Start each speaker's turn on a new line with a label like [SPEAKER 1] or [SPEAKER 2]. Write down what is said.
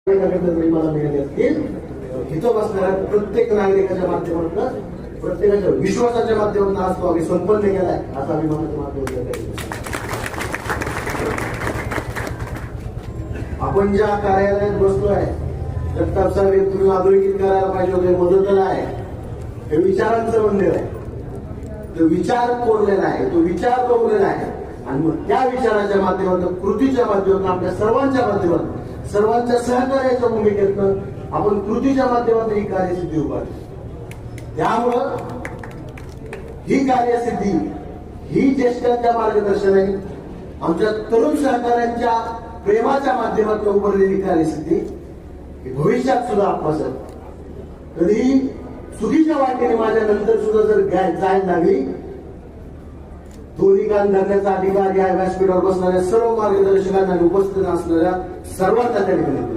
[SPEAKER 1] मला मिळाले असतील इथं बसणाऱ्या प्रत्येक नागरिकाच्या माध्यमातून प्रत्येकाच्या विश्वासाच्या माध्यमातून आज तो आम्ही संपन्न केलाय असा अभिमानाच्या माध्यमातून आपण ज्या कार्यालयात बसलोय जगताप साहेब तुम्ही अधोरेखित करायला पाहिजे होते मदतला आहे हे विचारांचं मंदिर आहे तो विचार कोरलेला आहे तो विचार कोरलेला आहे आणि मग त्या विचाराच्या माध्यमातून कृतीच्या माध्यमातून आपल्या सर्वांच्या माध्यमातून सर्वांच्या सहकार्याच्या भूमिकेतनं आपण कृतीच्या माध्यमातून ही कार्यसिद्धी उभारली त्यामुळं ही कार्यसिद्धी ही ज्येष्ठांच्या मार्गदर्शनाने आमच्या तरुण सहकार्यांच्या प्रेमाच्या माध्यमातून उभारलेली कार्यसिद्धी भविष्यात सुद्धा आपण कधी चुकीच्या वाटेने माझ्या नंतर सुद्धा जर जायला लागली दोन्ही कान धरण्याचा अधिकार या व्यासपीठावर बसणाऱ्या सर्व मार्गदर्शकांना उपस्थित असणाऱ्या सर्वांना त्या ठिकाणी